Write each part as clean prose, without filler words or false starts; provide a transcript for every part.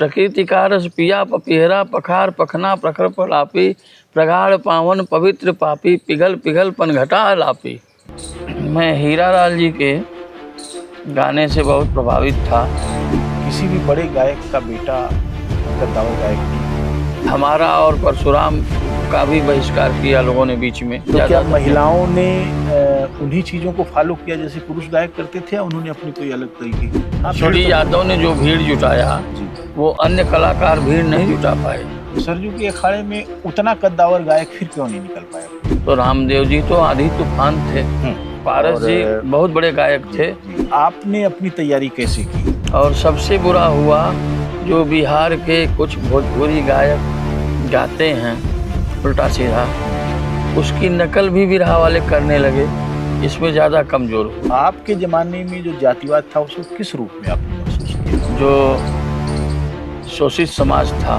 प्रकृति का रस पिया पपीहरा पखार पखना प्रखर प्रलापी प्रगाढ़ पावन पवित्र पापी पिघल पिघल पनघटा लापी। मैं हीरा लाल जी के गाने से बहुत प्रभावित था। किसी भी बड़े गायक का बेटा कद्दावर गायक नहीं। हमारा और परशुराम का भी बहिष्कार किया लोगों ने बीच में। तो क्या महिलाओं ने उन्हीं चीजों को फॉलो किया जैसे पुरुष गायक करते थे, या उन्होंने अपनी कोई अलग तरीके की? छोटी यादव ने जो भीड़ जुटाया वो अन्य कलाकार भीड़ नहीं जुटा पाए। सरजू के अखाड़े में उतना कद्दावर गायक फिर क्यों नहीं निकल पाया? तो रामदेव जी तो आंधी तूफान थे, पारस जी बहुत बड़े गायक थे। आपने अपनी तैयारी कैसे की? और सबसे बुरा हुआ जो बिहार के कुछ भोजपुरी गायक गाते हैं उल्टा सीधा, उसकी नकल भी बिरहा वाले करने लगे, इसमें ज़्यादा कमज़ोर हुआ। आपके ज़माने में जो जातिवाद था उसको किस रूप में आपने महसूस किया? जो शोषित समाज था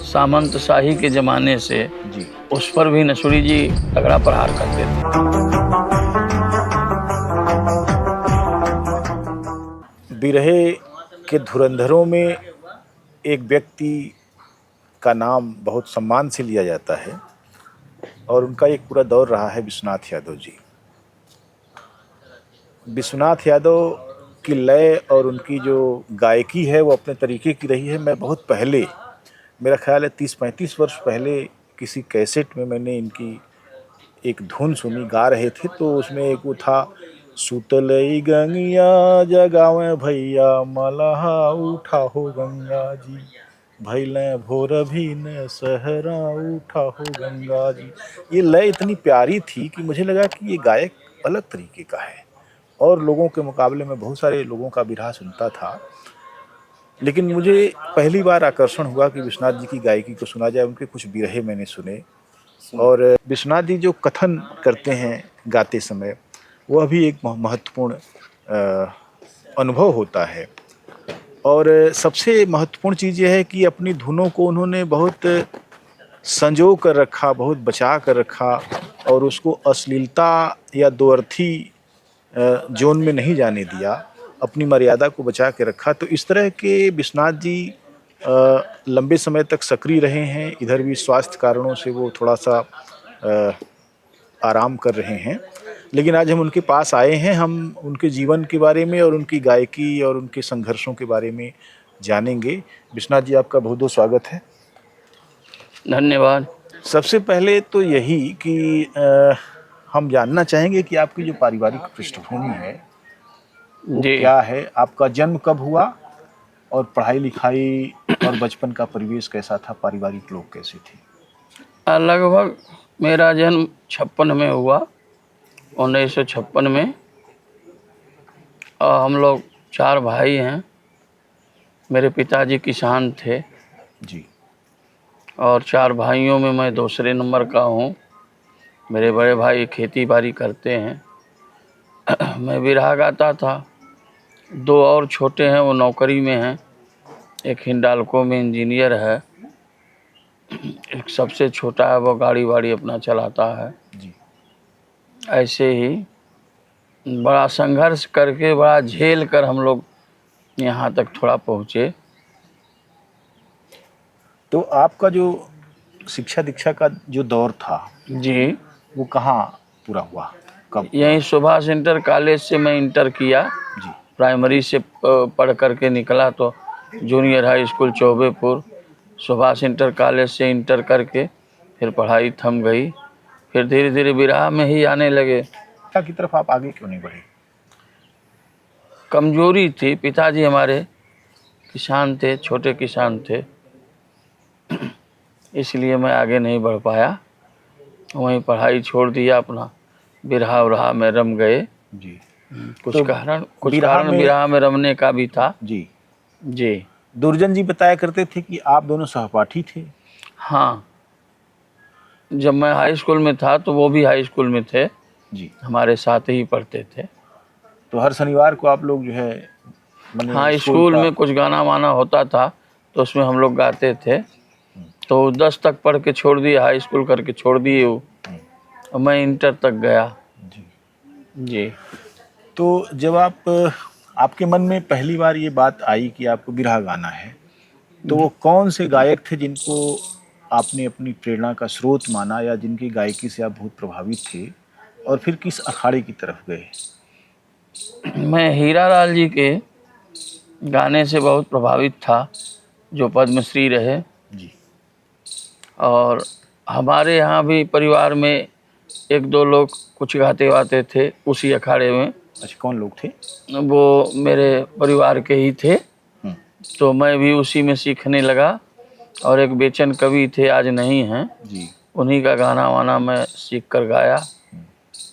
सामंत शाही के ज़माने से जी, उस पर भी नसुड़ी जी तगड़ा प्रहार करते थे। बिरहे के धुरंधरों में एक व्यक्ति का नाम बहुत सम्मान से लिया जाता है और उनका एक पूरा दौर रहा है विश्वनाथ यादव जी। विश्वनाथ यादव की लय और उनकी जो गायकी है वो अपने तरीके की रही है। मैं बहुत पहले, मेरा ख्याल है 30-35 वर्ष पहले किसी कैसेट में मैंने इनकी एक धुन सुनी, गा रहे थे, तो उसमें एक वो था, सुतलई गंगिया जगावे भैया मलहा उठा हो गंगा जी, भैले भोर भी न सहरा उठा हो गंगा जी। ये लय इतनी प्यारी थी कि मुझे लगा कि ये गायक अलग तरीके का है, और लोगों के मुकाबले में बहुत सारे लोगों का बिरहा सुनता था, लेकिन मुझे पहली बार आकर्षण हुआ कि विश्वनाथ जी की गायकी को सुना जाए। उनके कुछ बिरहे मैंने सुने, और विश्वनाथ जी जो कथन करते हैं गाते समय, वह भी एक महत्वपूर्ण अनुभव होता है। और सबसे महत्वपूर्ण चीज़ यह है कि अपनी धुनों को उन्होंने बहुत संजो कर रखा, बहुत बचा कर रखा, और उसको अश्लीलता या दोअर्थी जोन में नहीं जाने दिया, अपनी मर्यादा को बचा के रखा। तो इस तरह के विश्वनाथ जी लंबे समय तक सक्रिय रहे हैं। इधर भी स्वास्थ्य कारणों से वो थोड़ा सा आराम कर रहे हैं, लेकिन आज हम उनके पास आए हैं। हम उनके जीवन के बारे में और उनकी गायकी और उनके संघर्षों के बारे में जानेंगे। विश्वनाथ जी, आपका बहुत बहुत स्वागत है। धन्यवाद। सबसे पहले तो यही कि हम जानना चाहेंगे कि आपकी जो पारिवारिक पृष्ठभूमि है वो क्या है? आपका जन्म कब हुआ, और पढ़ाई लिखाई और बचपन का परिवेश कैसा था? पारिवारिक लोग कैसे थे? लगभग मेरा जन्म 56 में हुआ, 1956 में। और हम लोग 4 भाई हैं। मेरे पिताजी किसान थे जी, और 4 भाइयों में मैं दूसरे नंबर का हूँ। मेरे बड़े भाई खेती बाड़ी करते हैं। मैं बिरहा गाता था। 2 और छोटे हैं, वो नौकरी में हैं। एक हिंडाल्को में इंजीनियर है, एक सबसे छोटा है वो गाड़ी वाड़ी अपना चलाता है जी। ऐसे ही बड़ा संघर्ष करके, बड़ा झेल कर हम लोग यहाँ तक थोड़ा पहुँचे। तो आपका जो शिक्षा दीक्षा का जो दौर था जी, वो कहाँ पूरा हुआ, कब? यहीं सुभाष इंटर कॉलेज से मैं इंटर किया जी। प्राइमरी से पढ़ करके निकला तो junior high school Chaubepur, Subhash inter college से इंटर करके फिर पढ़ाई थम गई। फिर धीरे धीरे बिरहा में ही आने लगे। की तरफ आप आगे क्यों नहीं बढ़े? कमजोरी थी। पिताजी हमारे किसान थे, छोटे किसान थे, इसलिए मैं आगे नहीं बढ़ पाया। वहीं पढ़ाई छोड़ दिया, अपना बिरहा उरहा में रम गए। जी। कुछ कारण बिरहा में रमने का भी था। जी जी। दुर्जन जी बताया करते थे कि आप दोनों सहपाठी थे। हाँ, जब मैं हाई स्कूल में था तो वो भी हाई स्कूल में थे जी, हमारे साथ ही पढ़ते थे। तो हर शनिवार को आप लोग जो है, हाँ, स्कूल में कुछ गाना वाना होता था तो उसमें हम लोग गाते थे। तो 10 तक पढ़ के छोड़ दिए, हाई स्कूल करके छोड़ दिए वो, और मैं इंटर तक गया। जी। जी। तो जब आप आपके मन में पहली बार ये बात आई कि आपको बिरहा गाना है, तो वो कौन से गायक थे जिनको आपने अपनी प्रेरणा का स्रोत माना या जिनकी गायकी से आप बहुत प्रभावित थे, और फिर किस अखाड़े की तरफ गए? मैं हीरा लाल जी के गाने से बहुत प्रभावित था, जो पद्मश्री रहे। जी। और हमारे यहाँ भी परिवार में एक दो लोग कुछ गाते वाते थे उसी अखाड़े में। अच्छा, कौन लोग थे? वो मेरे परिवार के ही थे, हम्म। तो मैं भी उसी में सीखने लगा। और एक बेचन कवि थे, आज नहीं हैं, जी। उन्हीं का गाना वाना मैं सीख कर गाया,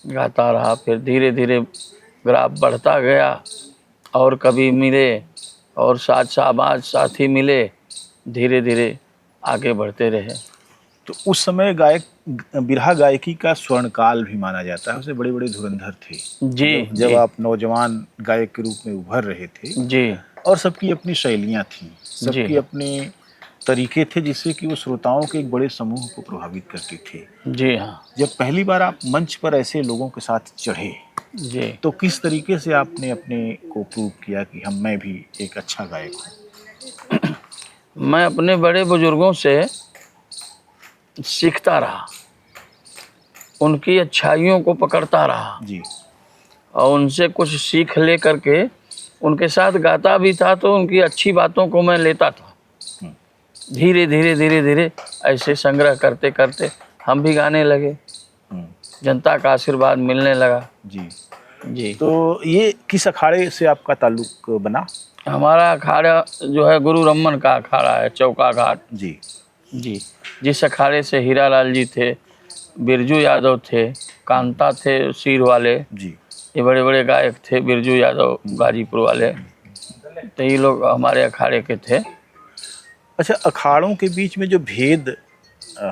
गाता रहा। फिर धीरे धीरे ग्राफ बढ़ता गया, और कवि मिले और साथ साथी मिले, धीरे धीरे आगे बढ़ते रहे। तो उस समय बिरहा गायकी का स्वर्णकाल भी माना जाता है, उससे बड़े बड़े धुरंधर थे। जी जब जी आप नौजवान गायक के रूप में उभर रहे थे, जी और सबकी अपनी शैलियाँ थीं, सबकी जी अपने तरीके थे जिससे कि वो श्रोताओं के एक बड़े समूह को प्रभावित करते थे। जी हाँ जब पहली बार आप मंच पर ऐसे लोगों के साथ चढ़े, जी। तो किस तरीके से आपने अपने को प्रूव किया कि मैं भी एक अच्छा गायक हूँ? मैं अपने बड़े बुजुर्गों से सीखता रहा, उनकी अच्छाइयों को पकड़ता रहा, जी। और उनसे कुछ सीख ले करके उनके साथ गाता भी था, तो उनकी अच्छी बातों को मैं लेता था। धीरे धीरे धीरे धीरे ऐसे संग्रह करते करते हम भी गाने लगे, जनता का आशीर्वाद मिलने लगा। जी। जी। तो ये किस अखाड़े से आपका ताल्लुक बना? हमारा अखाड़ा जो है गुरु रमन का अखाड़ा है, चौका घाट। जी। जी। जिस अखाड़े से हीरा लाल जी थे, बिरजू यादव थे, कांता थे सीर वाले, जी। ये बड़े बड़े गायक थे, बिरजू यादव गाजीपुर वाले, तो ये लोग हमारे अखाड़े के थे। अच्छा, अखाड़ों के बीच में जो भेद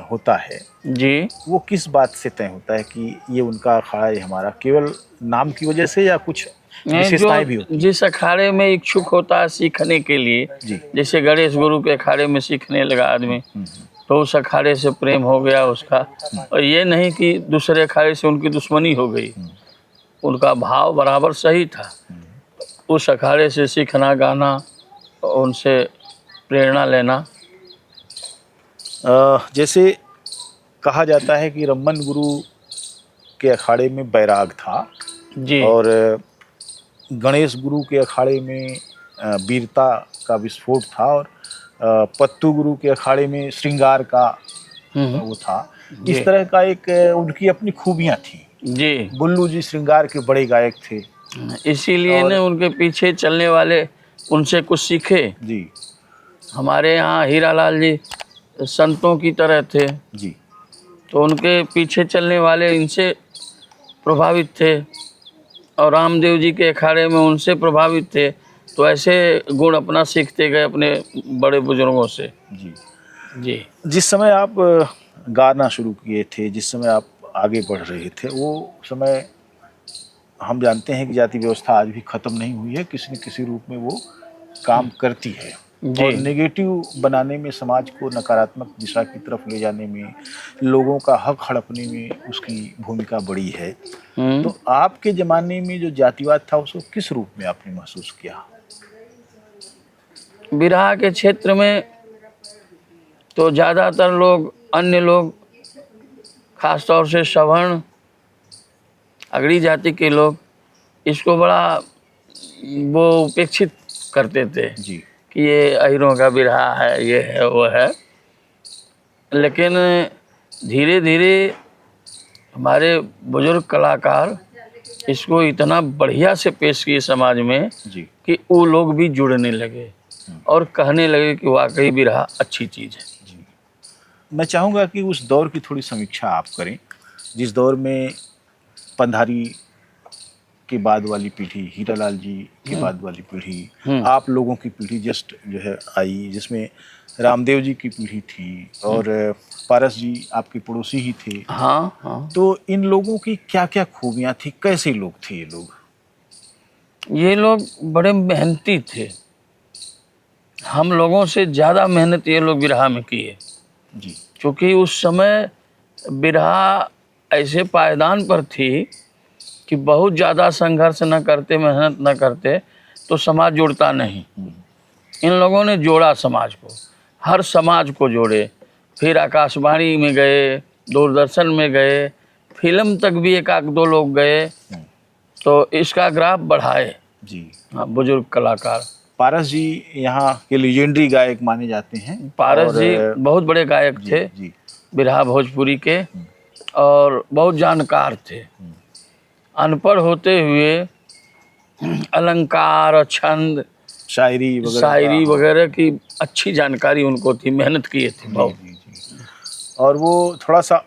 होता है, जी। वो किस बात से तय होता है कि ये उनका अखाड़ा है, हमारा? केवल नाम की वजह से या कुछ विशेषताएं भी जो होती हैं? जिस अखाड़े में इच्छुक होता है सीखने के लिए, जी। जैसे गणेश गुरु के अखाड़े में सीखने लगा आदमी, तो उस अखाड़े से प्रेम हो गया उसका। और ये नहीं कि दूसरे अखाड़े से उनकी दुश्मनी हो गई, उनका भाव बराबर सही था। उस अखाड़े से सीखना, गाना, उनसे प्रेरणा लेना। जैसे कहा जाता है कि रमन गुरु के अखाड़े में बैराग था, जी। और गणेश गुरु के अखाड़े में वीरता का विस्फोट था, और पत्तू गुरु के अखाड़े में श्रृंगार का वो था। इस तरह का एक उनकी अपनी खूबियाँ थी। जी। बुल्लू जी श्रृंगार के बड़े गायक थे, इसीलिए ने उनके पीछे चलने वाले उनसे कुछ सीखे। जी। हमारे यहाँ हीरा लाल जी संतों की तरह थे, जी। तो उनके पीछे चलने वाले इनसे प्रभावित थे, और रामदेव जी के अखाड़े में उनसे प्रभावित थे। तो ऐसे गुण अपना सीखते गए अपने बड़े बुजुर्गों से। जी। जी। जिस समय आप गाना शुरू किए थे, जिस समय आप आगे बढ़ रहे थे, वो समय हम जानते हैं कि जाति व्यवस्था आज भी ख़त्म नहीं हुई है, किसी न किसी रूप में वो काम करती है, और नेगेटिव बनाने में, समाज को नकारात्मक दिशा की तरफ ले जाने में, लोगों का हक हड़पने में उसकी भूमिका बड़ी है। तो आपके ज़माने में जो जातिवाद था, उसको किस रूप में आपने महसूस किया? बिरहा के क्षेत्र में तो ज़्यादातर लोग, अन्य लोग, खास तौर से सवर्ण अगड़ी जाति के लोग, इसको बड़ा वो उपेक्षित करते थे। जी। कि ये अहिरों का बिरहा है, ये है, वो है। लेकिन धीरे धीरे हमारे बुजुर्ग कलाकार इसको इतना बढ़िया से पेश किए समाज में, जी। कि वो लोग भी जुड़ने लगे और कहने लगे कि वाकई बिरहा अच्छी चीज़ है। जी। मैं चाहूँगा कि उस दौर की थोड़ी समीक्षा आप करें, जिस दौर में पंधारी के बाद वाली पीढ़ी, हीरा लाल जी के बाद वाली पीढ़ी, आप लोगों की पीढ़ी जस्ट जो है आई, जिसमें रामदेव जी की पीढ़ी थी, और पारस जी आपके पड़ोसी ही थे। हाँ हाँ। तो इन लोगों की क्या क्या खूबियाँ थी, कैसे लोग थे ये लोग? ये लोग बड़े मेहनती थे, हम लोगों से ज़्यादा मेहनत ये लोग बिरहा में किए। जी। क्योंकि उस समय बिरहा ऐसे पायदान पर थी कि बहुत ज़्यादा संघर्ष न करते, मेहनत न करते, तो समाज जुड़ता नहीं। इन लोगों ने जोड़ा समाज को, हर समाज को जोड़े। फिर आकाशवाणी में गए, दूरदर्शन में गए, फिल्म तक भी एक आध दो लोग गए, तो इसका ग्राफ बढ़ाए। जी। हाँ, बुजुर्ग कलाकार पारस जी यहाँ के लीजेंडरी गायक माने जाते हैं। पारस जी बहुत बड़े गायक थे, जी। बिरहा भोजपुरी के, और बहुत जानकार थे। अनपढ़ होते हुए अलंकार, छंद, शायरी वगैरह की अच्छी जानकारी उनको थी, मेहनत किए थे बहुत। जी। और वो थोड़ा सा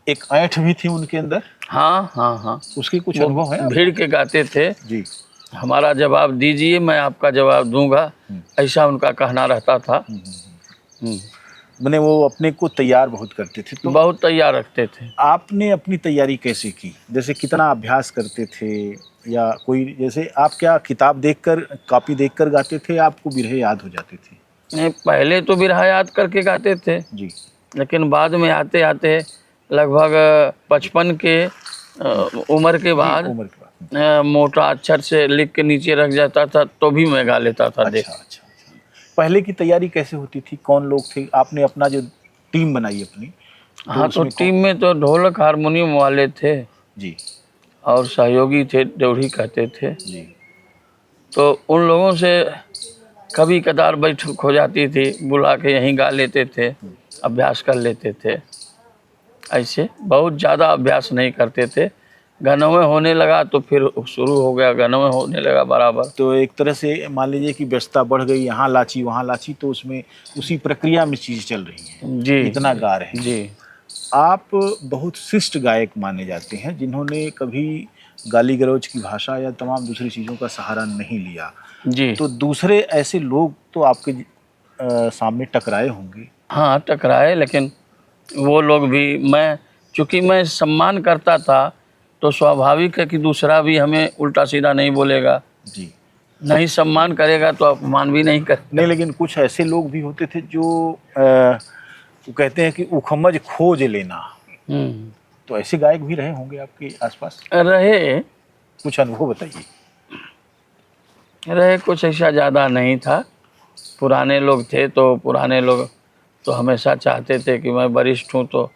एक ऐंठ भी थी उनके अंदर। हाँ हाँ हाँ, उसकी कुछ अनुभव है? भीड़ के गाते थे जी। हमारा जवाब दीजिए, मैं आपका जवाब दूंगा, ऐसा उनका कहना रहता था। मैंने वो अपने को तैयार बहुत करते थे, तो बहुत तैयार रखते थे। आपने अपनी तैयारी कैसे की? जैसे कितना अभ्यास करते थे, या कोई जैसे आप क्या किताब देखकर, कॉपी देखकर गाते थे, आपको बिरहे याद हो जाते थे? नहीं, पहले तो बिरहा याद करके गाते थे जी। लेकिन बाद में आते आते लगभग 55 के उम्र के बाद मोटा अक्षर से लिख के नीचे रख जाता था, तो भी मैं गा लेता था। अच्छा। पहले की तैयारी कैसे होती थी? कौन लोग थे? आपने अपना जो टीम बनाई अपनी, हाँ, तो टीम में तो ढोलक हारमोनियम वाले थे जी, और सहयोगी थे, ड्योढ़ी कहते थे जी। तो उन लोगों से कभी कदार बैठक हो जाती थी, बुला के यहीं गा लेते थे, अभ्यास कर लेते थे। ऐसे बहुत ज़्यादा अभ्यास नहीं करते थे। गनवे होने लगा तो फिर शुरू हो गया, गनवे होने लगा बराबर। तो एक तरह से मान लीजिए कि व्यस्तता बढ़ गई, यहाँ लाची वहाँ लाची, तो उसमें उसी प्रक्रिया में चीज़ चल रही है। जी, इतना गा रहे हैं जी। आप। बहुत शिष्ट गायक माने जाते हैं जिन्होंने कभी गाली गलौज की भाषा या तमाम दूसरी चीज़ों का सहारा नहीं लिया। जी। तो दूसरे ऐसे लोग तो आपके सामने टकराए होंगे। हाँ, टकराए, लेकिन वो लोग भी, चूँकि मैं सम्मान करता था तो स्वाभाविक है कि दूसरा भी हमें उल्टा सीधा नहीं बोलेगा। जी। नहीं सम्मान करेगा तो अपमान भी नहीं करेगा। नहीं, लेकिन कुछ ऐसे लोग भी होते थे जो वो कहते हैं कि उखमज खोज लेना। तो ऐसे गायक भी रहे होंगे आपके आसपास? रहे, कुछ अनुभव बताइए। रहे, कुछ ऐसा ज़्यादा नहीं था। पुराने लोग थे तो पुराने लोग तो हमेशा चाहते थे कि मैं वरिष्ठ हूँ तो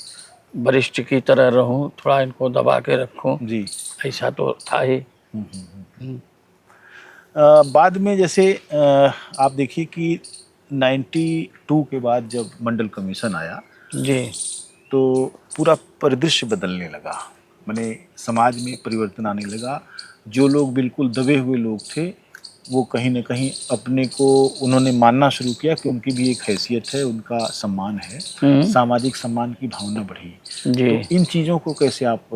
वरिष्ठ की तरह रहूँ, थोड़ा इनको दबा के रखूँ। जी। ऐसा तो था ही। बाद में जैसे आप देखिए कि 92 के बाद जब मंडल कमीशन आया जी, तो पूरा परिदृश्य बदलने लगा, माने समाज में परिवर्तन आने लगा। जो लोग बिल्कुल दबे हुए लोग थे वो कहीं न कहीं अपने को उन्होंने मानना शुरू किया कि उनकी भी एक हैसियत है, उनका सम्मान है, सामाजिक सम्मान की भावना बढ़ी। जी। तो इन चीज़ों को कैसे आप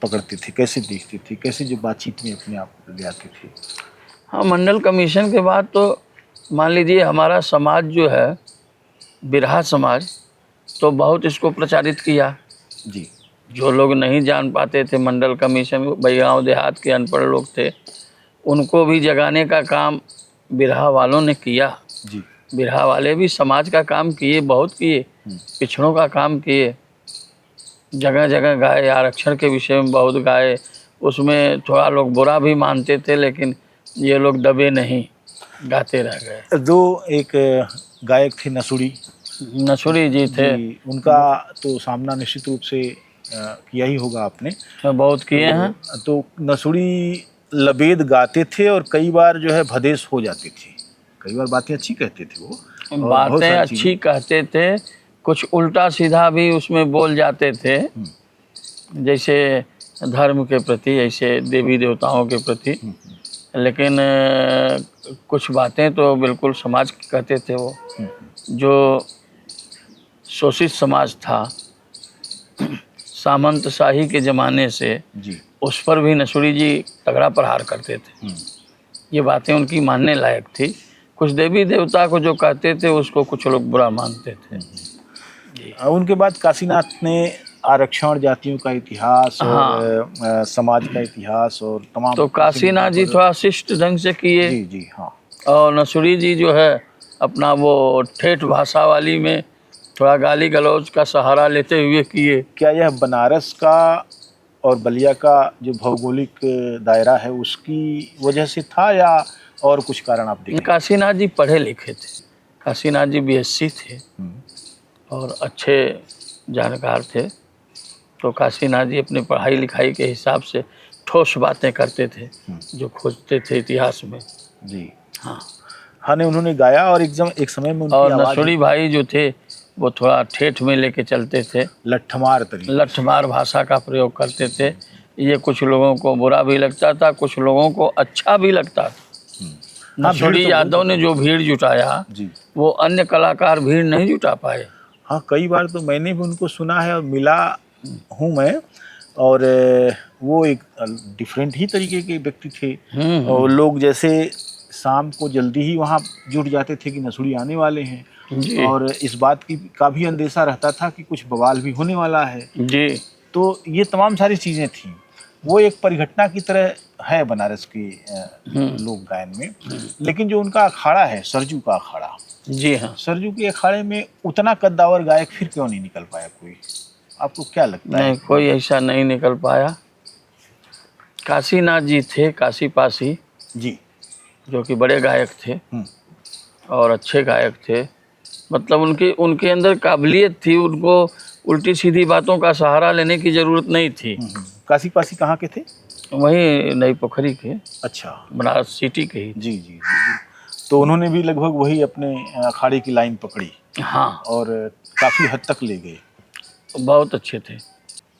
पकड़ते थे, कैसे देखते थे, कैसे जो बातचीत में अपने आप को ले आते थे? हाँ, मंडल कमीशन के बाद तो मान लीजिए हमारा समाज जो है, बिरहा समाज, तो बहुत इसको प्रचारित किया। जी। जो लोग नहीं जान पाते थे मंडल कमीशन, गाँव देहात के अनपढ़ लोग थे, उनको भी जगाने का काम बिरहा वालों ने किया। जी। बिरहा वाले भी समाज का काम किए, बहुत किए, पिछड़ों का काम किए, जगह जगह गाए, आरक्षण के विषय में बहुत गाए। उसमें थोड़ा लोग बुरा भी मानते थे, लेकिन ये लोग दबे नहीं, गाते रह गए। दो एक गायक थे नसुरी जी थे। जी, उनका तो सामना निश्चित रूप से किया ही होगा आपने। बहुत किए हैं। तो नसुड़ी लबेद गाते थे और कई बार जो है भदेश हो जाते थे। कई बार बातें अच्छी कहते थे वो, बातें अच्छी कहते थे, कुछ उल्टा सीधा भी उसमें बोल जाते थे, जैसे धर्म के प्रति, ऐसे देवी देवताओं के प्रति। लेकिन कुछ बातें तो बिल्कुल समाज की कहते थे। वो जो शोषित समाज था सामंत शाही के ज़माने से जी, उस पर भी नसुड़ी जी तगड़ा प्रहार करते थे। ये बातें उनकी मानने लायक थी। कुछ देवी देवता को जो कहते थे उसको कुछ लोग बुरा मानते थे। उनके बाद काशीनाथ ने आरक्षण, जातियों का इतिहास और समाज का इतिहास और तमाम, तो काशीनाथ जी थोड़ा शिष्ट ढंग से किए। जी जी हाँ। और नसुड़ी जी जो है अपना वो ठेठ भाषा वाली में थोड़ा गाली गलौज का सहारा लेते हुए किए। क्या यह बनारस का और बलिया का जो भौगोलिक दायरा है उसकी वजह से था, या और कुछ कारण आप देखें? काशीनाथ जी पढ़े लिखे थे, काशीनाथ जी बीएससी थे और अच्छे जानकार थे। तो काशीनाथ जी अपनी पढ़ाई लिखाई के हिसाब से ठोस बातें करते थे जो खोजते थे इतिहास में। जी हाँ, हाँ, नहीं उन्होंने गाया और एक समय में उनकी और आवाज़ नसुड़ी भाई जो थे वो थोड़ा ठेठ में लेके चलते थे, लट्ठमार तरीके। लठमार भाषा का प्रयोग करते थे। ये कुछ लोगों को बुरा भी लगता था, कुछ लोगों को अच्छा भी लगता था। हाँ, भीड़ नसुड़ी तो बहुत यादव ने जो भीड़ जुटाया जी। वो अन्य कलाकार भीड़ नहीं जुटा पाए। हाँ, कई बार तो मैंने भी उनको सुना है और मिला हूँ मैं, और वो एक डिफरेंट ही तरीके के व्यक्ति थे। और लोग जैसे शाम को जल्दी ही वहाँ जुट जाते थे कि नसुड़ी आने वाले हैं, जी और इस बात की का भी अंदेशा रहता था कि कुछ बवाल भी होने वाला है। जी। तो ये तमाम सारी चीज़ें थीं। वो एक परिघटना की तरह है बनारस के लोक गायन में। लेकिन जो उनका अखाड़ा है, सरजू का अखाड़ा, जी हाँ, सरजू के अखाड़े में उतना कद्दावर गायक फिर क्यों नहीं निकल पाया कोई? आपको क्या लगता है? नहीं कोई ऐसा नहीं निकल पाया। काशीनाथ जी थे, काशी पासी, जी। जो कि बड़े गायक थे और अच्छे गायक थे। मतलब उनके उनके अंदर काबिलियत थी, उनको उल्टी सीधी बातों का सहारा लेने की ज़रूरत नहीं थी। काशी पासी कहाँ के थे? वहीं नई पोखरी के, अच्छा। बनारस सिटी के ही। जी, जी, जी। तो उन्होंने भी लगभग वही अपने अखाड़े की लाइन पकड़ी हाँ, और काफ़ी हद तक ले गए। बहुत अच्छे थे।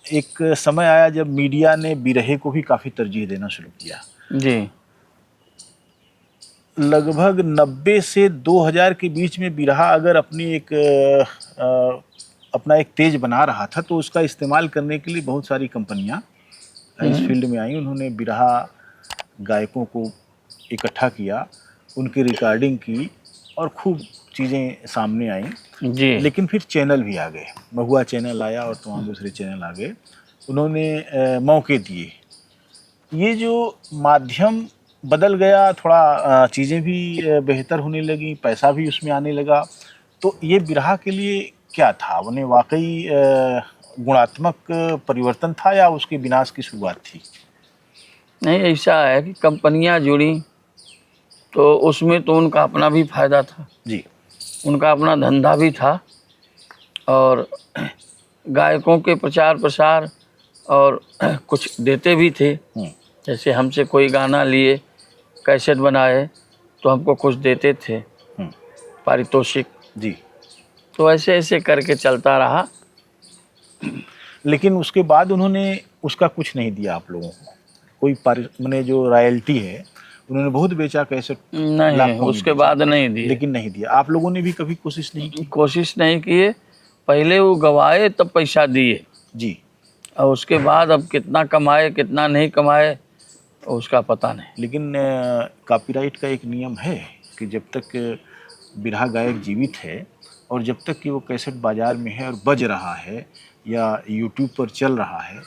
एक समय आया जब मीडिया ने बिरहे को भी काफ़ी तरजीह देना शुरू किया। जी लगभग 90 से 2000 के बीच में बिरहा अगर अपना एक तेज बना रहा था, तो उसका इस्तेमाल करने के लिए बहुत सारी कंपनियां इस फील्ड में आई। उन्होंने बिरहा गायकों को इकट्ठा किया, उनकी रिकॉर्डिंग की और खूब चीज़ें सामने आई। जी लेकिन फिर चैनल भी आ गए, महुआ चैनल आया और तमाम दूसरे चैनल आ गए। उन्होंने मौके दिए। ये जो माध्यम बदल गया, थोड़ा चीज़ें भी बेहतर होने लगी, पैसा भी उसमें आने लगा। तो ये बिरहा के लिए क्या था? उन्हें वाकई गुणात्मक परिवर्तन था या उसके विनाश की शुरुआत थी? नहीं, ऐसा है कि कंपनियां जुड़ी तो उसमें तो उनका अपना भी फायदा था, जी। उनका अपना धंधा भी था और गायकों के प्रचार प्रसार और कुछ देते भी थे। जैसे हमसे कोई गाना लिए, कैसेट बनाए तो हमको कुछ देते थे पारितोषिक। जी। तो ऐसे ऐसे करके चलता रहा। लेकिन उसके बाद उन्होंने उसका कुछ नहीं दिया आप लोगों को? कोई मैंने जो रॉयल्टी है, उन्होंने बहुत बेचा कैसेट, नहीं, लाखों में उसके बेचा, बाद नहीं दिए। लेकिन नहीं दिया। आप लोगों ने भी कभी कोशिश नहीं की? कोशिश नहीं किए। पहले वो गवाए तब पैसा दिए, जी। और उसके बाद अब कितना कमाए कितना नहीं कमाए उसका पता नहीं। लेकिन कॉपीराइट का एक नियम है कि जब तक बिरहा गायक जीवित है और जब तक कि वो कैसेट बाज़ार में है और बज रहा है या यूट्यूब पर चल रहा है,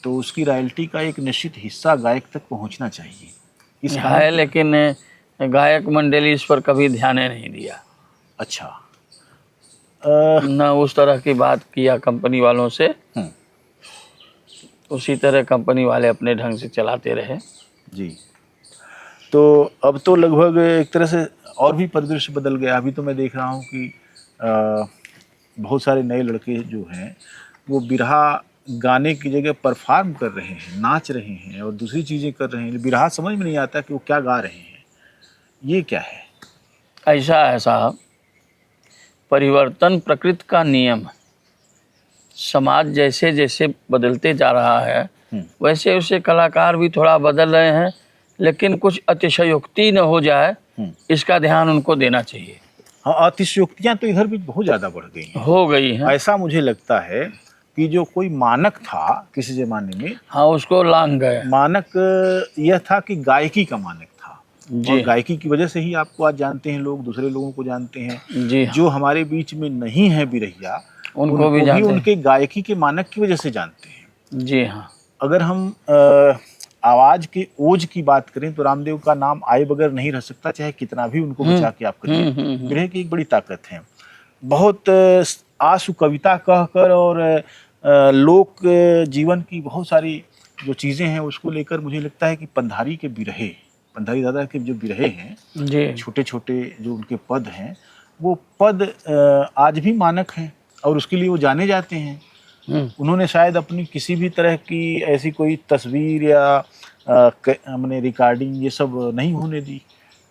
तो उसकी रॉयल्टी का एक निश्चित हिस्सा गायक तक पहुंचना चाहिए। इस कारण है, लेकिन गायक मंडली इस पर कभी ध्यान नहीं दिया। अच्छा। न उस तरह की बात किया कंपनी वालों से, उसी तरह कंपनी वाले अपने ढंग से चलाते रहे। जी। तो अब तो लगभग एक तरह से और भी परिदृश्य बदल गया। अभी तो मैं देख रहा हूँ कि बहुत सारे नए लड़के जो हैं वो बिरहा गाने की जगह परफॉर्म कर रहे हैं, नाच रहे हैं और दूसरी चीज़ें कर रहे हैं। बिरहा समझ में नहीं आता कि वो क्या गा रहे हैं। ये क्या है? ऐसा है साहब, परिवर्तन प्रकृति का नियम है। समाज जैसे जैसे बदलते जा रहा है वैसे वैसे कलाकार भी थोड़ा बदल रहे हैं, लेकिन कुछ अतिशयोक्ति न हो जाए इसका ध्यान उनको देना चाहिए। हाँ, अतिशयोक्तियाँ तो इधर भी बहुत ज़्यादा बढ़ गई हैं। हो गई हैं। ऐसा मुझे लगता है कि जो कोई मानक था किसी ज़माने में, हाँ, उसको लांघ गए। मानक यह था कि गायकी का मानक था। जी और गायकी की वजह से ही आपको आज जानते हैं लोग, दूसरे लोगों को जानते हैं। जी हाँ, जो हमारे बीच में नहीं है बिरहिया, उनको भी जानते हैं। उनके गायकी के मानक की वजह से जानते हैं। जी हाँ। अगर हम आवाज़ के ओज की बात करें तो रामदेव का नाम आए बगैर नहीं रह सकता, चाहे कितना भी उनको बचा के आप करिए। बिरहे की एक बड़ी ताकत है। बहुत आंसू कविता कहकर और लोक जीवन की बहुत सारी जो चीज़ें हैं उसको लेकर मुझे लगता है कि पंधारी के बिरहे पंधारी दादा के जो बिरहे हैं, जी। छोटे छोटे जो उनके पद हैं, वो पद आज भी मानक हैं और उसके लिए वो जाने जाते हैं। उन्होंने शायद अपनी किसी भी तरह की ऐसी कोई तस्वीर या हमने रिकॉर्डिंग ये सब नहीं होने दी।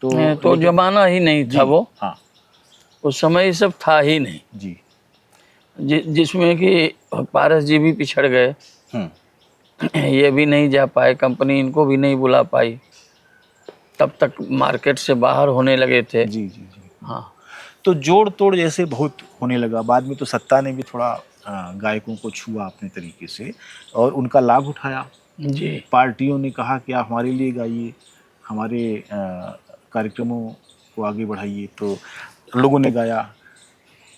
तो तो जमाना ही नहीं था वो, हाँ उस समय ये सब था ही नहीं जी। जिसमें कि पारस जी भी पिछड़ गए, ये भी नहीं जा पाए, कंपनी इनको भी नहीं बुला पाई, तब तक मार्केट से बाहर होने लगे थे। जी जी जी। हाँ, तो जोड़ तोड़ जैसे बहुत होने लगा। बाद में तो सत्ता ने भी थोड़ा गायकों को छुआ अपने तरीके से और उनका लाभ उठाया। जी। पार्टियों ने कहा कि आप हमारे लिए गाइए, हमारे कार्यक्रमों को आगे बढ़ाइए, तो लोगों ने गाया।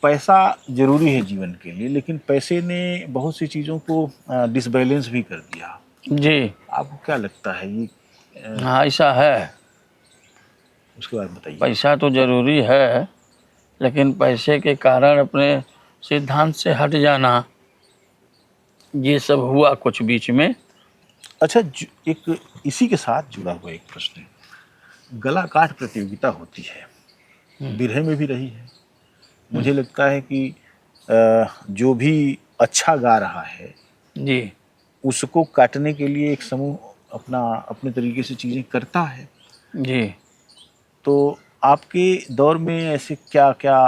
पैसा जरूरी है जीवन के लिए, लेकिन पैसे ने बहुत सी चीज़ों को डिसबैलेंस भी कर दिया। जी। आपको क्या लगता है ये? हाँ, ऐसा है। उसके बाद बताइए। पैसा तो जरूरी है, लेकिन पैसे के कारण अपने सिद्धांत से हट जाना, ये सब हुआ कुछ बीच में। अच्छा, एक इसी के साथ जुड़ा हुआ एक प्रश्न है। गला काट प्रतियोगिता होती है, बिरहे में भी रही है। मुझे लगता है कि जो भी अच्छा गा रहा है जी। उसको काटने के लिए एक समूह अपने तरीके से चीज़ें करता है। जी। तो आपके दौर में ऐसे क्या क्या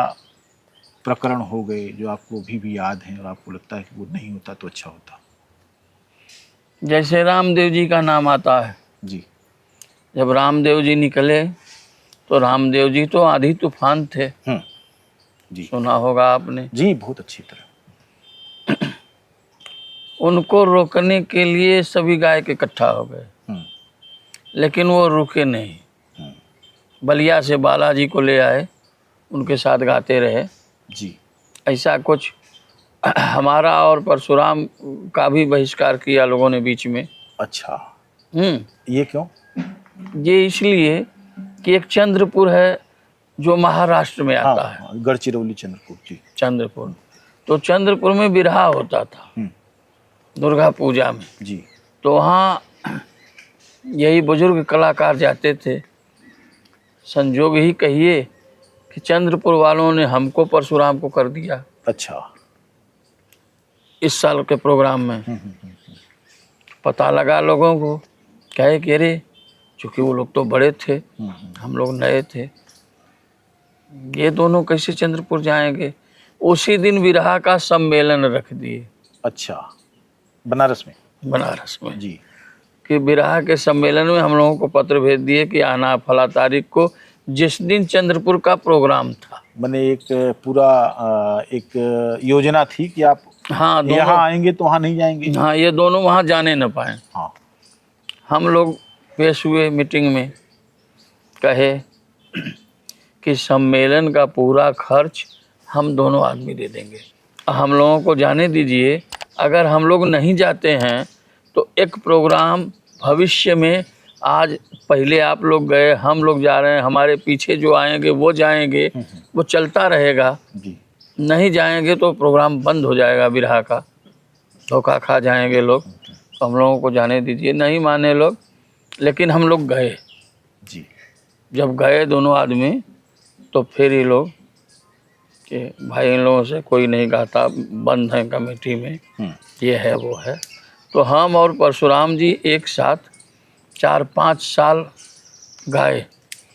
प्रकरण हो गए जो आपको अभी भी याद हैं और आपको लगता है कि वो नहीं होता तो अच्छा होता? जैसे रामदेव जी का नाम आता है जी। जब रामदेव जी निकले तो रामदेव जी तो आंधी तूफान थे, जी सुना होगा आपने। जी, बहुत अच्छी तरह। उनको रोकने के लिए सभी गायक इकट्ठा हो गए, लेकिन वो रुके नहीं। बलिया से बालाजी को ले आए, उनके साथ गाते रहे। जी। ऐसा कुछ हमारा और परशुराम का भी बहिष्कार किया लोगों ने बीच में। अच्छा, ये क्यों? ये इसलिए कि एक चंद्रपुर है जो महाराष्ट्र में आता है। गढ़चिरौली, चंद्रपुर। जी, चंद्रपुर। तो चंद्रपुर में बिरहा होता था दुर्गा पूजा में। जी। तो वहाँ यही बुजुर्ग कलाकार जाते थे। संजोग ही कहिए कि चंद्रपुर वालों ने हमको परशुराम को कर दिया। अच्छा। इस साल के प्रोग्राम में पता लगा लोगों को, कहे कि अरे, चूँकि वो लोग तो बड़े थे, हम लोग नए थे, ये दोनों कैसे चंद्रपुर जाएंगे। उसी दिन बिरहा का सम्मेलन रख दिए। अच्छा, बनारस में? बनारस में जी। कि बिरहा के सम्मेलन में हम लोगों को पत्र भेज दिए कि आना फला तारीख को, जिस दिन चंद्रपुर का प्रोग्राम था। मैंने एक पूरा एक योजना थी कि आप हाँ, यहाँ आएंगे तो वहाँ नहीं जाएंगे। हाँ, ये दोनों वहाँ जाने न पाए। हाँ। हम लोग पेश हुए मीटिंग में, कहे कि सम्मेलन का पूरा खर्च हम दोनों आदमी दे देंगे, हम लोगों को जाने दीजिए। अगर हम लोग नहीं जाते हैं तो एक प्रोग्राम भविष्य में, आज पहले आप लोग गए, हम लोग जा रहे हैं, हमारे पीछे जो आएंगे वो जाएंगे, वो चलता रहेगा। जी। नहीं जाएंगे तो प्रोग्राम बंद हो जाएगा बिरहा का, धोखा खा जाएंगे लोग। हम लोगों को जाने दीजिए। नहीं माने लोग, लेकिन हम लोग गए। जी। जब गए दोनों आदमी, तो फिर ये लोग कि भाई इन लोगों से कोई नहीं गाता, बंद है कमेटी में, ये है वो है। तो हम और परशुराम जी एक साथ 4-5 साल गाए,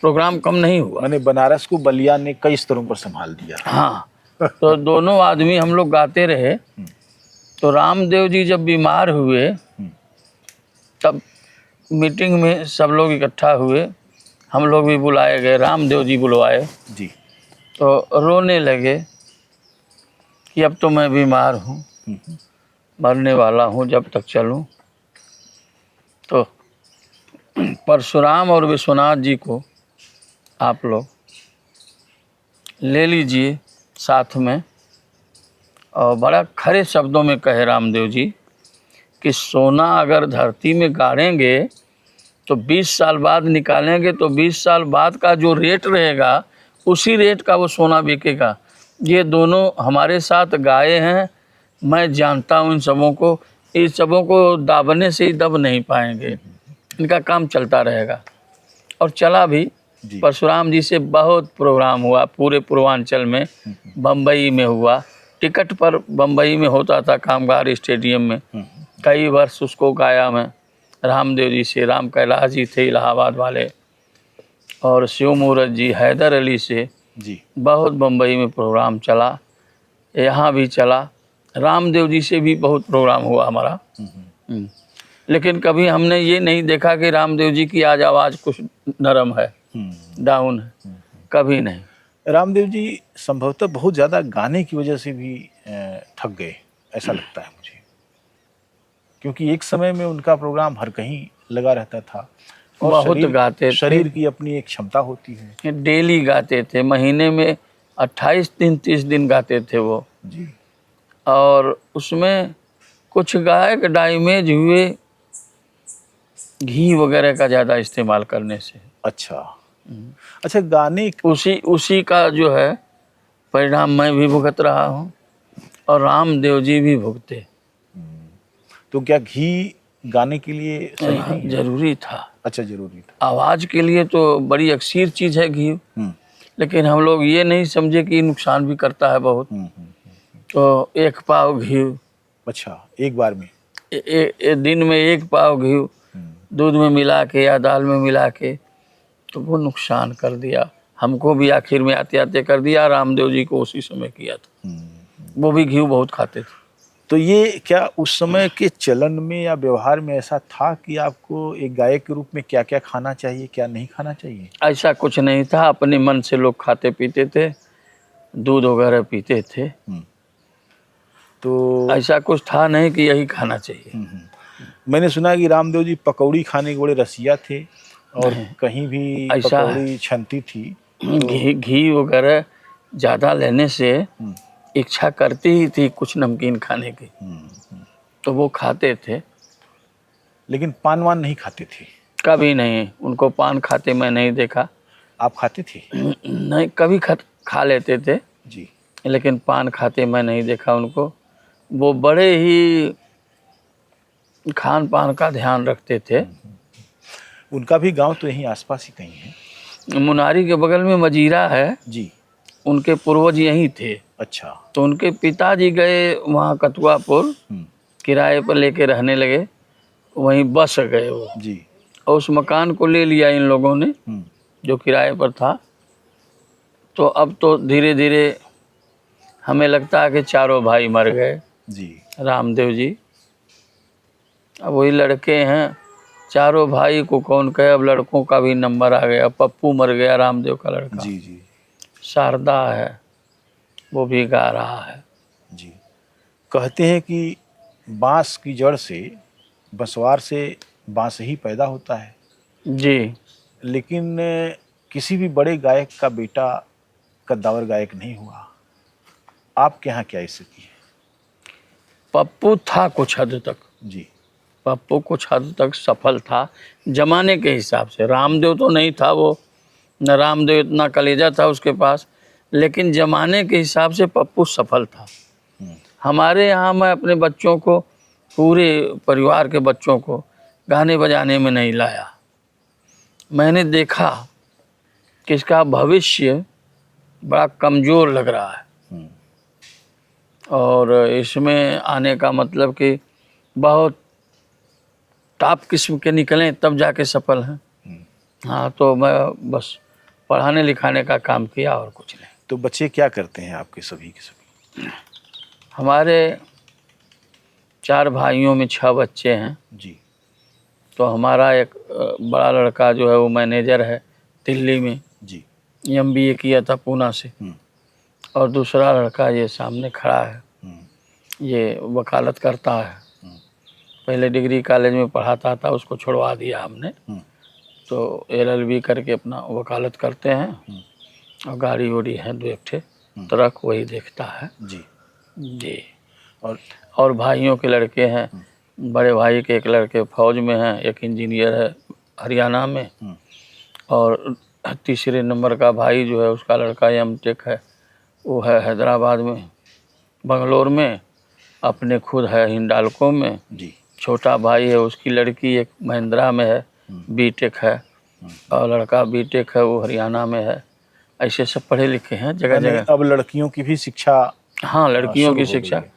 प्रोग्राम कम नहीं हुआ। मैंने बनारस को बलिया ने कई स्तरों पर संभाल दिया। हाँ, तो दोनों आदमी हम लोग गाते रहे। तो रामदेव जी जब बीमार हुए, तब मीटिंग में सब लोग इकट्ठा हुए, हम लोग भी बुलाए गए, रामदेव जी बुलवाए जी। तो रोने लगे कि अब तो मैं बीमार हूँ, मरने वाला हूँ, जब तक चलूँ। तो परशुराम और विश्वनाथ जी को आप लोग ले लीजिए साथ में। और बड़ा खरे शब्दों में कहे रामदेव जी कि सोना अगर धरती में गाड़ेंगे तो 20 साल बाद निकालेंगे, तो 20 साल बाद का जो रेट रहेगा उसी रेट का वो सोना बिकेगा। ये दोनों हमारे साथ गाए हैं, मैं जानता हूँ इन सबों को, इस सबों को दाबने से ही दब नहीं पाएंगे, इनका काम चलता रहेगा। और चला भी। जी। परशुराम जी से बहुत प्रोग्राम हुआ पूरे पूर्वांचल में। बम्बई में हुआ, टिकट पर बम्बई में होता था कामगार स्टेडियम में। कई वर्ष उसको गाया मैं। रामदेव जी से, राम कैलाश जी थे इलाहाबाद वाले, और शिव मूरत जी, हैदर अली से जी। बहुत बम्बई में प्रोग्राम चला, यहाँ भी चला। रामदेव जी से भी बहुत प्रोग्राम हुआ हमारा। लेकिन कभी हमने ये नहीं देखा कि रामदेव जी की आज आवाज़ कुछ नरम है, डाउन है, कभी नहीं। रामदेव जी संभवतः बहुत ज़्यादा गाने की वजह से भी थक गए, ऐसा लगता है मुझे, क्योंकि एक समय में उनका प्रोग्राम हर कहीं लगा रहता था और बहुत गाते थे। शरीर की अपनी एक क्षमता होती है। डेली गाते थे, महीने में 28 दिन 30 दिन गाते थे वो। जी। और उसमें कुछ गायक डैमेज हुए घी वगैरह का ज़्यादा इस्तेमाल करने से। अच्छा। अच्छा, गाने उसी का जो है परिणाम मैं भी भुगत रहा हूँ और रामदेव जी भी भुगते। तो क्या घी गाने के लिए सही नहीं है? जरूरी था। अच्छा, जरूरी था। आवाज़ के लिए तो बड़ी अक्सीर चीज़ है घी, लेकिन हम लोग ये नहीं समझे कि नुकसान भी करता है बहुत। तो 1 पाव घी, अच्छा, एक बार में दिन में 1 पाव घी दूध में मिला के या दाल में मिला के, तो वो नुकसान कर दिया हमको भी। आखिर में आते आते कर दिया, रामदेव जी को उसी समय किया था। वो भी घी बहुत खाते थे। तो ये क्या उस समय के चलन में या व्यवहार में ऐसा था कि आपको एक गायक के रूप में क्या क्या खाना चाहिए, क्या नहीं खाना चाहिए? ऐसा कुछ नहीं था, अपने मन से लोग खाते पीते थे, दूध वगैरह पीते थे। तो ऐसा कुछ था नहीं कि यही खाना चाहिए। मैंने सुना है कि रामदेव जी पकौड़ी खाने के बड़े रसिया थे और कहीं भी ऐसा पकौड़ी छनती थी। घी वगैरह ज़्यादा लेने से इच्छा करती ही थी कुछ नमकीन खाने की, तो वो खाते थे। लेकिन पान वान नहीं खाते थे? कभी नहीं, उनको पान खाते मैं नहीं देखा। आप खाते थे? नहीं, कभी खा लेते थे जी। लेकिन पान खाते मैं नहीं देखा उनको। वो बड़े ही खान पान का ध्यान रखते थे। उनका भी गांव तो यहीं आसपास ही कहीं है। मुनारी के बगल में मजीरा है जी। उनके पूर्वज यहीं थे। अच्छा। तो उनके पिताजी गए वहाँ कतुआपुर, किराए पर लेके रहने लगे, वहीं बस गए वो जी। और उस मकान को ले लिया इन लोगों ने जो किराए पर था। तो अब तो धीरे धीरे हमें लगता है कि चारों भाई मर गए जी। रामदेव जी। अब वही लड़के हैं, चारों भाई को कौन कहे। अब लड़कों का भी नंबर आ गया, पप्पू मर गया रामदेव का लड़का। जी। जी। शारदा है, वो भी गा रहा है। जी। कहते हैं कि बांस की जड़ से, बंसवार से बांस ही पैदा होता है। जी। लेकिन किसी भी बड़े गायक का बेटा कद्दावर गायक नहीं हुआ। आपके यहाँ क्या स्थिति है? पप्पू था कुछ हद तक। जी। पप्पू कुछ हद तक सफल था जमाने के हिसाब से। रामदेव तो नहीं था वो, न रामदेव इतना कलेजा था उसके पास, लेकिन जमाने के हिसाब से पप्पू सफल था। हमारे यहाँ मैं अपने बच्चों को, पूरे परिवार के बच्चों को गाने बजाने में नहीं लाया। मैंने देखा कि इसका भविष्य बड़ा कमज़ोर लग रहा है और इसमें आने का मतलब कि बहुत टॉप किस्म के निकलें तब जाके सफल हैं। हाँ, तो मैं बस पढ़ाने लिखाने का काम किया और कुछ नहीं। तो बच्चे क्या करते हैं आपके सभी के सभी? हमारे 4 भाइयों में 6 बच्चे हैं। जी। तो हमारा एक बड़ा लड़का जो है वो मैनेजर है दिल्ली में। जी। MBA किया था पूना से। और दूसरा लड़का ये सामने खड़ा है, ये वकालत करता है। पहले डिग्री कॉलेज में पढ़ाता था, उसको छुड़वा दिया हमने। तो LLB करके अपना वकालत करते हैं और गाड़ी वाड़ी है 2 एक ठे ट्रक, वही देखता है। जी। जी। और भाइयों के लड़के हैं। बड़े भाई के एक लड़के फौज में हैं, एक इंजीनियर है हरियाणा में, और तीसरे नंबर का भाई जो है उसका लड़का M.Tech है, वो है हैदराबाद में, बंगलोर में। अपने खुद है हिंडाल्को में। जी। छोटा भाई है, उसकी लड़की एक महिंद्रा में है, B.Tech है। और लड़का बीटेक है, वो हरियाणा में है। ऐसे सब पढ़े लिखे हैं जगह यानी जगह। अब लड़कियों की भी शिक्षा हाँ, लड़कियों शुरू की हो गई शिक्षा। है।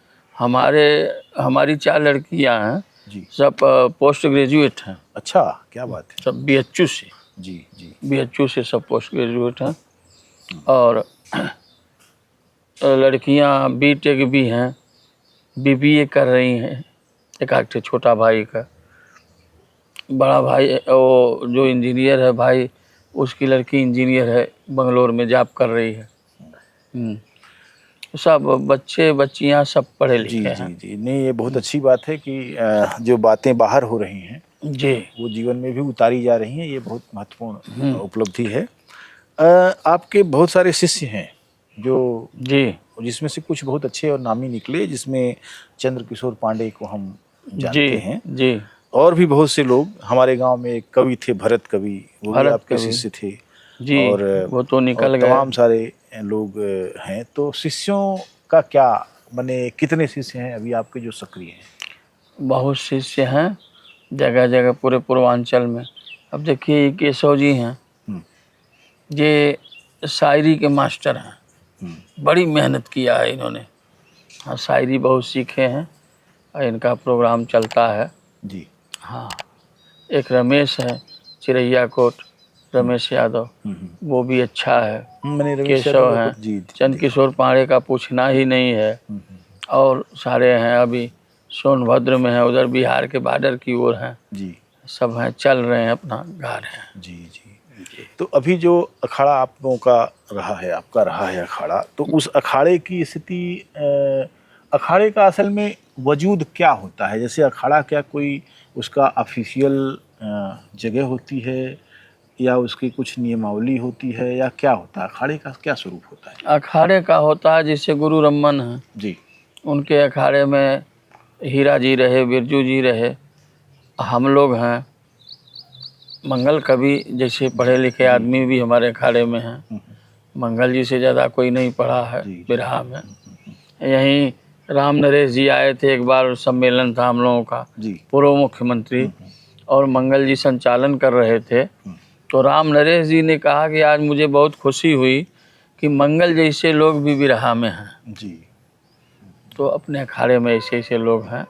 हमारी 4 लड़कियां हैं, जी। सब पोस्ट ग्रेजुएट हैं। अच्छा, क्या बात है। सब बीएचयू से, जी जी। बीएचयू से सब पोस्ट ग्रेजुएट हैं। और लड़कियां बीटेक भी हैं, बीबीए कर रही हैं। एक आध छोटा भाई का, बड़ा भाई वो जो इंजीनियर है भाई, उसकी लड़की इंजीनियर है, बंगलोर में जॉब कर रही है। सब बच्चे बच्चियां सब पढ़े जी लिखे जी हैं। जी। नहीं, ये बहुत अच्छी बात है कि जो बातें बाहर हो रही हैं जी। वो जीवन में भी उतारी जा रही हैं। ये बहुत महत्वपूर्ण उपलब्धि है। आपके बहुत सारे शिष्य हैं जो, जी जिसमें से कुछ बहुत अच्छे और नामी निकले, जिसमें चंद्रकिशोर पांडे को हम जानते हैं। जी। और भी बहुत से लोग, हमारे गांव में एक कवि थे, भरत कवि, वो भी भरत आपके कवि। शिष्य थे। जी, और वो तो निकल गए। तमाम सारे लोग हैं। तो शिष्यों का क्या, माने कितने शिष्य हैं अभी आपके जो सक्रिय हैं? बहुत शिष्य हैं जगह जगह पूरे पूर्वांचल में। अब देखिए केशव जी हैं, ये शायरी के मास्टर हैं। बड़ी मेहनत किया है इन्होंने। हाँ, शायरी बहुत सीखे हैं और इनका प्रोग्राम चलता है। जी। हाँ, एक रमेश है, चिरैया कोट, रमेश यादव, वो भी अच्छा है। मैंने रमेश यादव केशव का हैं, कुछ, जी, चंद्रकिशोर पांडे का पूछना ही नहीं है। और सारे हैं, अभी सोनभद्र में है, उधर बिहार के बॉर्डर की ओर हैं। जी सब हैं, चल रहे हैं, अपना गा रहे हैं। जी जी। तो अभी जो अखाड़ा आप लोगों का रहा है, आपका रहा है अखाड़ा, तो उस अखाड़े की स्थिति, अखाड़े का असल में वजूद क्या होता है? जैसे अखाड़ा क्या कोई उसका ऑफिशियल जगह होती है, या उसकी कुछ नियमावली होती है, या क्या होता है? अखाड़े का क्या स्वरूप होता है? अखाड़े का होता है, जैसे गुरु रमन हैं, जी। उनके अखाड़े में हीरा जी रहे, बिरजू जी रहे, हम लोग हैं। मंगल कवि जैसे पढ़े लिखे आदमी भी हमारे अखाड़े में हैं। मंगल जी से ज़्यादा कोई नहीं पढ़ा है बिरहा में। यहीं राम नरेश जी आए थे, एक बार सम्मेलन था हम लोगों का, पूर्व मुख्यमंत्री, और मंगल जी संचालन कर रहे थे। तो राम नरेश जी ने कहा कि आज मुझे बहुत खुशी हुई कि मंगल जैसे लोग भी बिरहा में हैं। जी। तो अपने अखाड़े में ऐसे ऐसे लोग हैं,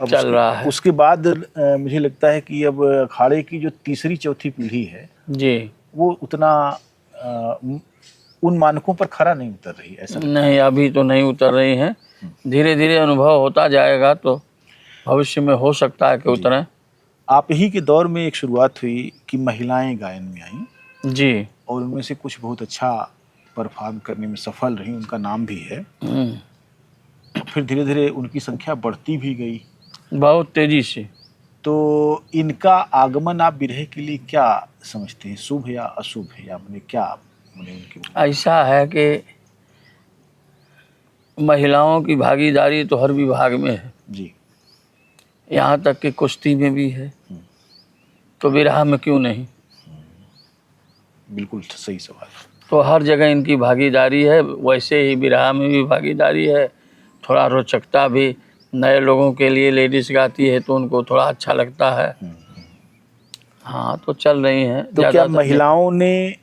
चल रहा है। उसके बाद मुझे लगता है कि अब अखाड़े की जो तीसरी चौथी पीढ़ी है जी, वो उतना उन मानकों पर खरा नहीं उतर रही, ऐसा नहीं, अभी तो नहीं उतर रही हैं। धीरे धीरे अनुभव होता जाएगा तो भविष्य में हो सकता है कि उतरें। आप ही के दौर में एक शुरुआत हुई कि महिलाएं गायन में आईं। जी। और उनमें से कुछ बहुत अच्छा परफॉर्म करने में सफल रही, उनका नाम भी है। फिर धीरे धीरे उनकी संख्या बढ़ती भी गई बहुत तेजी से। तो इनका आगमन आप बिरहे के लिए क्या समझते हैं, शुभ या अशुभ है, या मैंने क्या मैंने उनके? ऐसा है कि महिलाओं की भागीदारी तो हर विभाग में है जी। यहाँ तक कि कुश्ती में भी है, तो बिरहा में क्यों नहीं? बिल्कुल सही सवाल। तो हर जगह इनकी भागीदारी है, वैसे ही बिरहा में भी भागीदारी है। थोड़ा रोचकता भी, नए लोगों के लिए लेडीज गाती है तो उनको थोड़ा अच्छा लगता है। हाँ, तो चल रही हैं। तो क्या महिलाओं ने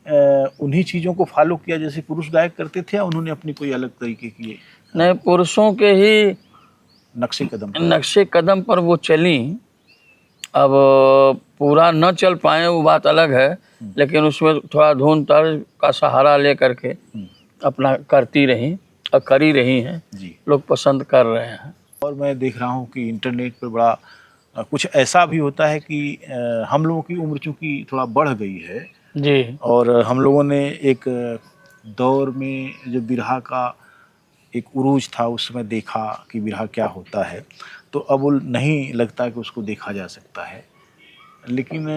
उन्हीं चीज़ों को फॉलो किया जैसे पुरुष गायक करते थे, या उन्होंने अपनी कोई अलग तरीके की? नहीं, पुरुषों के ही नक्शे कदम पर वो चली। अब पूरा न चल पाए वो बात अलग है, लेकिन उसमें थोड़ा धुन तर्ज का सहारा ले करके अपना करती रही और करी रही हैं। लोग पसंद कर रहे हैं। और मैं देख रहा हूँ कि इंटरनेट पर बड़ा कुछ ऐसा भी होता है कि हम लोगों की उम्र चूँकि थोड़ा बढ़ गई है जी, और हम लोगों ने एक दौर में जो बिरहा का एक उरूज था उस समय देखा कि बिरहा क्या होता है, तो अब वो नहीं लगता कि उसको देखा जा सकता है। लेकिन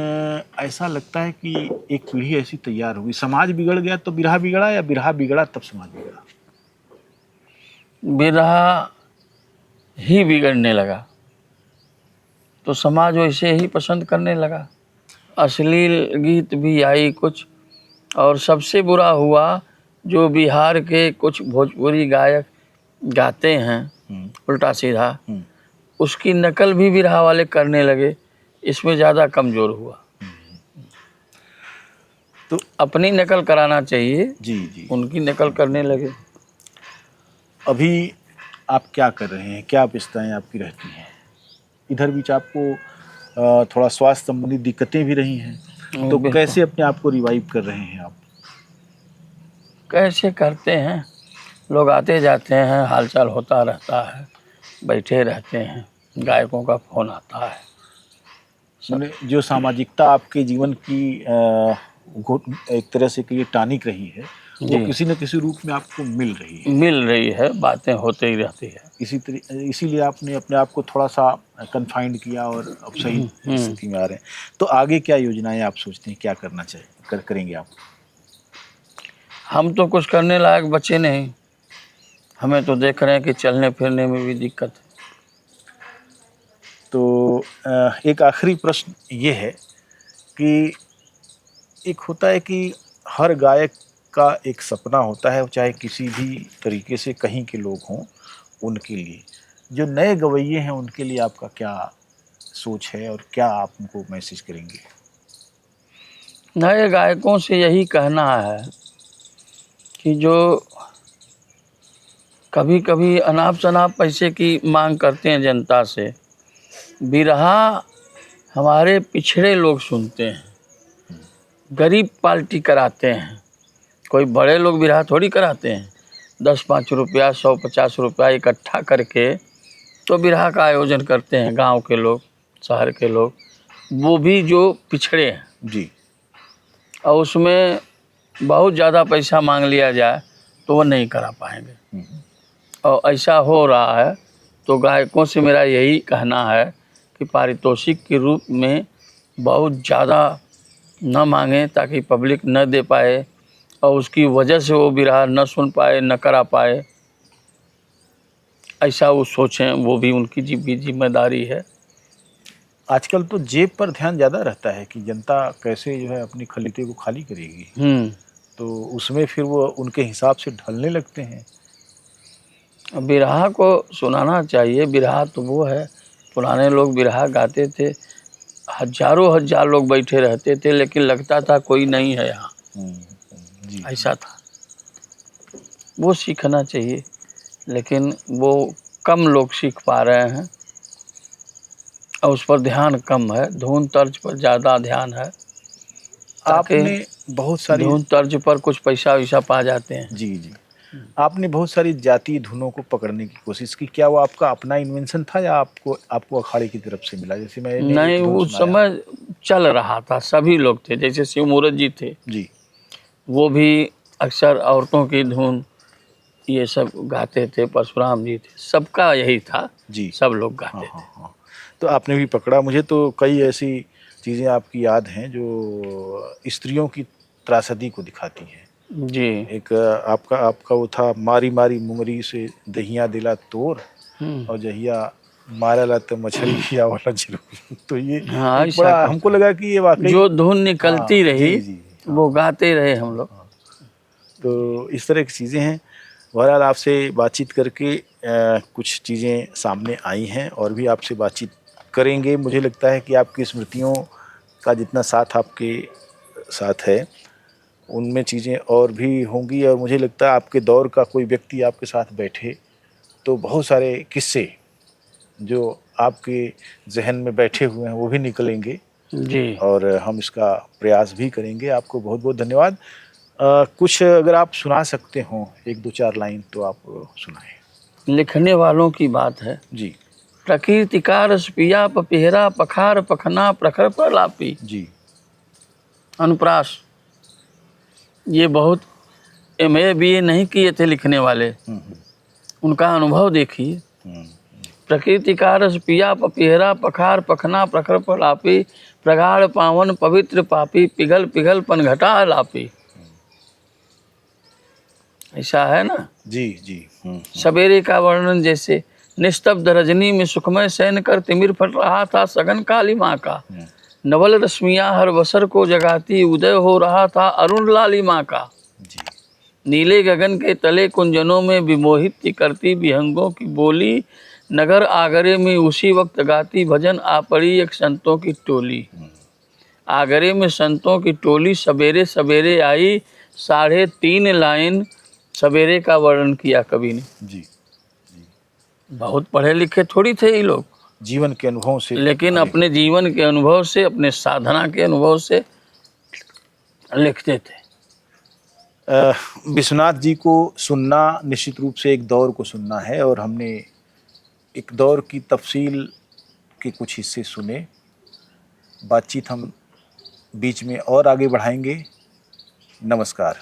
ऐसा लगता है कि एक पीढ़ी ऐसी तैयार हुई, समाज बिगड़ गया तो बिरहा बिगड़ा, या बिरहा बिगड़ा तब समाज बिगड़ा? बिरहा ही बिगड़ने लगा तो समाज वैसे ही पसंद करने लगा। अश्लील गीत भी आई कुछ, और सबसे बुरा हुआ जो बिहार के कुछ भोजपुरी गायक गाते हैं उल्टा सीधा, उसकी नकल भी बिरहा वाले करने लगे। इसमें ज़्यादा कमज़ोर हुआ। अपनी नकल कराना चाहिए, जी जी। उनकी नकल करने लगे। अभी आप क्या कर रहे हैं, क्या व्यस्तताएं आपकी रहती हैं? इधर बीच आपको थोड़ा स्वास्थ्य संबंधी दिक्कतें भी रही हैं, तो बिल्कुल। कैसे अपने आप को रिवाइव कर रहे हैं आप? कैसे करते हैं, लोग आते जाते हैं, हालचाल होता रहता है, बैठे रहते हैं, गायकों का फोन आता है। मैंने जो सामाजिकता आपके जीवन की एक तरह से कि टानिक रही है, वो जी, किसी न किसी रूप में आपको मिल रही है। मिल रही है, बातें होते ही रहती है। इसीलिए आपने अपने आप को थोड़ा सा कन्फाइंड किया और अब सही स्थिति में आ रहे हैं। तो आगे क्या योजनाएं आप सोचते हैं, क्या करना चाहिए, करेंगे आप? हम तो कुछ करने लायक बचे नहीं, हमें तो देख रहे हैं कि चलने फिरने में भी दिक्कत है। तो एक आखिरी प्रश्न ये है कि एक होता है कि हर गायक का एक सपना होता है, चाहे किसी भी तरीके से कहीं के लोग हों, उनके लिए जो नए गवैये हैं उनके लिए आपका क्या सोच है और क्या आप उनको मैसेज करेंगे? नए गायकों से यही कहना है कि जो कभी कभी अनाप शनाप पैसे की मांग करते हैं जनता से, बिरहा हमारे पिछड़े लोग सुनते हैं, गरीब पार्टी कराते हैं। कोई बड़े लोग बिरहा थोड़ी कराते हैं। 10-5 रुपया, 100-50 रुपया इकट्ठा करके तो बिरहा का आयोजन करते हैं गांव के लोग, शहर के लोग, वो भी जो पिछड़े हैं। जी। और उसमें बहुत ज़्यादा पैसा मांग लिया जाए तो वो नहीं करा पाएंगे। और ऐसा हो रहा है, तो गायकों से मेरा यही कहना है कि पारितोषिक के रूप में बहुत ज़्यादा न मांगें ताकि पब्लिक न दे पाए और उसकी वजह से वो बिरहा न सुन पाए, न करा पाए। ऐसा वो सोचें, वो भी उनकी भी जिम्मेदारी है। आजकल तो जेब पर ध्यान ज़्यादा रहता है कि जनता कैसे जो है अपनी खलीते को खाली करेगी, तो उसमें फिर वो उनके हिसाब से ढलने लगते हैं। बिरहा को सुनाना चाहिए। बिरहा तो वो है, पुराने लोग बिरहा गाते थे, हजारों हजार लोग बैठे रहते थे, लेकिन लगता था कोई नहीं है यहाँ, जी। ऐसा था। वो सीखना चाहिए, लेकिन वो कम लोग सीख पा रहे हैं और उस पर ध्यान कम है। धुन तर्ज पर ज़्यादा ध्यान है, ताकि आपने बहुत सारी धुन तर्ज पर कुछ पैसा वैसा पा जाते हैं। जी जी, आपने बहुत सारी जातीय धुनों को पकड़ने की कोशिश की, क्या वो आपका अपना इन्वेंशन था या आपको अखाड़े की तरफ से मिला? जैसे मैंने नहीं, एक धुन उस सुनाया। समय चल रहा था, सभी लोग थे, जैसे शिव मूरत जी थे, जी। वो भी अक्सर औरतों की धुन ये सब गाते थे। परशुराम जी थे, सबका यही था, जी। सब लोग हाँ गाते हाँ थे। हाँ। तो आपने भी पकड़ा। मुझे तो कई ऐसी चीज़ें आपकी याद हैं जो स्त्रियों की त्रासदी को दिखाती हैं। जी। एक आपका वो था, मारी मारी मुंगरी से दहिया दिला तोर, और जहिया मारा ला तो मछली वाला जरूर। तो ये हाँ, एक ऐसा बड़ा कुछ हमको था। लगा कि ये वाकई। जो धुन निकलती हाँ रही जी जी। हाँ वो गाते रहे हम लोग। तो इस तरह की चीज़ें हैं। बहरहाल आपसे बातचीत करके कुछ चीज़ें सामने आई हैं और भी आपसे बातचीत करेंगे। मुझे लगता है कि आपकी स्मृतियों का जितना साथ आपके साथ है, उनमें चीज़ें और भी होंगी, और मुझे लगता है आपके दौर का कोई व्यक्ति आपके साथ बैठे तो बहुत सारे किस्से जो आपके जहन में बैठे हुए हैं वो भी निकलेंगे, जी। और हम इसका प्रयास भी करेंगे। आपको बहुत बहुत धन्यवाद। कुछ अगर आप सुना सकते हों, एक दो चार लाइन तो आप सुनाएं। लिखने वालों की बात है। जी प्रकृति का रस पिया पपिहरा पखार पखना प्रखर प्रलापी। जी। अनुप्रास, ये बहुत MA BA नहीं किए थे लिखने वाले, उनका अनुभव देखिए। प्रकृति का रस पिया पपिहरा पखार पखना प्रखर प्रलापी, प्रगाढ़ पावन पवित्र पापी, पिघल पिघल पनघटा लापी। ऐसा है ना। जी जी। सवेरे का वर्णन जैसे, निस्तब्ध रजनी में सुखमय शयन कर तिमिर फट रहा था सघन काली माँ का। नवल रश्मियाँ हर बसर को जगाती, उदय हो रहा था अरुण लाली माँ का। जी नीले गगन के तले कुंजनों में विमोहित करती विहंगों की बोली, नगर आगरे में उसी वक्त गाती भजन आ पड़ी एक संतों की टोली। आगरे में संतों की टोली सवेरे सवेरे आई, 3.5 लाइन सवेरे का वर्णन किया कवि ने। जी। बहुत पढ़े लिखे थोड़ी थे ये लोग, जीवन के अनुभव से लेकिन भरे। अपने जीवन के अनुभव से, अपने साधना के अनुभव से लिखते थे। विश्वनाथ जी को सुनना निश्चित रूप से एक दौर को सुनना है, और हमने एक दौर की तफसील के कुछ हिस्से सुने। बातचीत हम बीच में और आगे बढ़ाएंगे। नमस्कार।